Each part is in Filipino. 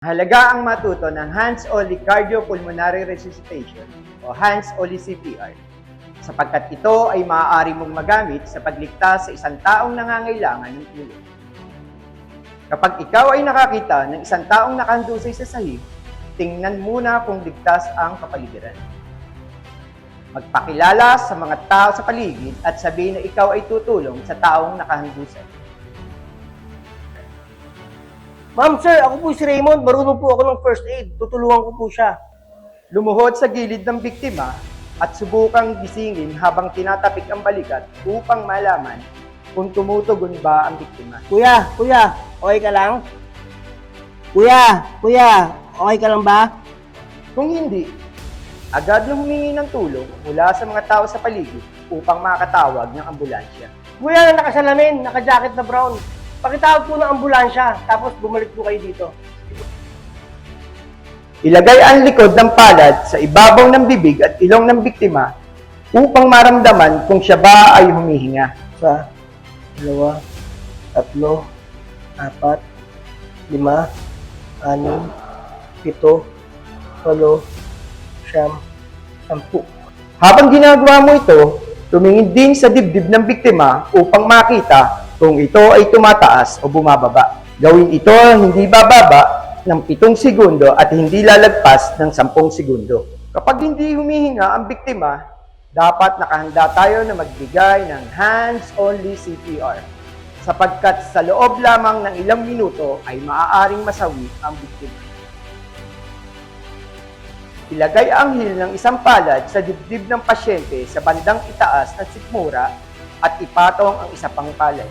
Halaga ang matuto ng hands-only cardiopulmonary resuscitation o hands-only CPR sapagkat ito ay maaari mong magamit sa pagligtas sa isang taong nangangailangan ng tulong. Kapag ikaw ay nakakita ng isang taong nakahandusay sa sahig, tingnan muna kung ligtas ang kapaligiran. Magpakilala sa mga tao sa paligid at sabihin na ikaw ay tutulong sa taong nakahandusay. Ma'am, sir, ako po si Raymond. Marunong po ako ng first aid. Tutulungan ko po siya. Lumuhod sa gilid ng biktima at subukang gisingin habang tinatapik ang balikat upang malaman kung tumutugon ba ang biktima. Kuya, okay ka lang? Kuya, okay ka lang ba? Kung hindi, agad na humingi ng tulong mula sa mga tao sa paligid upang makatawag ng ambulansya. Kuya na nakasalamin, naka-jacket na brown. Pakitawag po ng ambulansya, tapos bumalik po kayo dito. Ilagay ang likod ng palad sa ibabaw ng bibig at ilong ng biktima upang maramdaman kung siya ba ay humihinga. 1, 2, 3, 4, 5, 6, 7, 8, 8, 10. Habang ginagawa mo ito, tumingin din sa dibdib ng biktima upang makita kung ito ay tumataas o bumababa. Gawin ito hindi bababa ng 7 segundo at hindi lalagpas ng 10 segundo. Kapag hindi humihinga ang biktima, dapat nakahanda tayo na magbigay ng hands-only CPR sapagkat sa loob lamang ng ilang minuto ay maaaring masawi ang biktima. Ilagay ang heel ng isang palad sa dibdib ng pasyente sa bandang itaas ng sikmura at ipatong ang isa pang palad.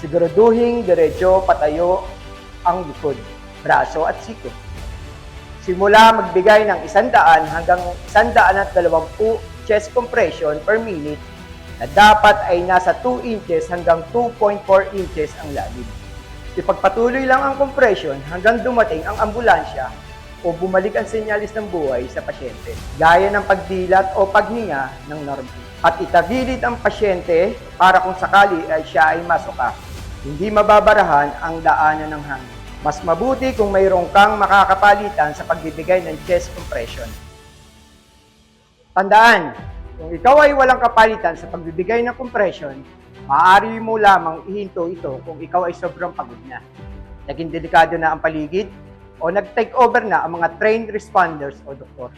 Siguraduhing diretso patayo ang likod, braso at siko. Simula magbigay ng 100 hanggang 120 chest compression per minute na dapat ay nasa 2 inches hanggang 2.4 inches ang lalim. Ipagpatuloy lang ang compression hanggang dumating ang ambulansya o bumalik ang senyalis ng buhay sa pasyente, gaya ng pagdilat o paghinga ng normal. At itagilid ang pasyente para kung sakali ay siya ay masuka. Hindi mababarahan ang daanan ng hangin. Mas mabuti kung mayroon kang makakapalitan sa pagbibigay ng chest compression. Tandaan, kung ikaw ay walang kapalitan sa pagbibigay ng compression, maaari mo lamang ihinto ito kung ikaw ay sobrang pagod na. Naging delikado na ang paligid o nag-take over na ang mga trained responders o doktor.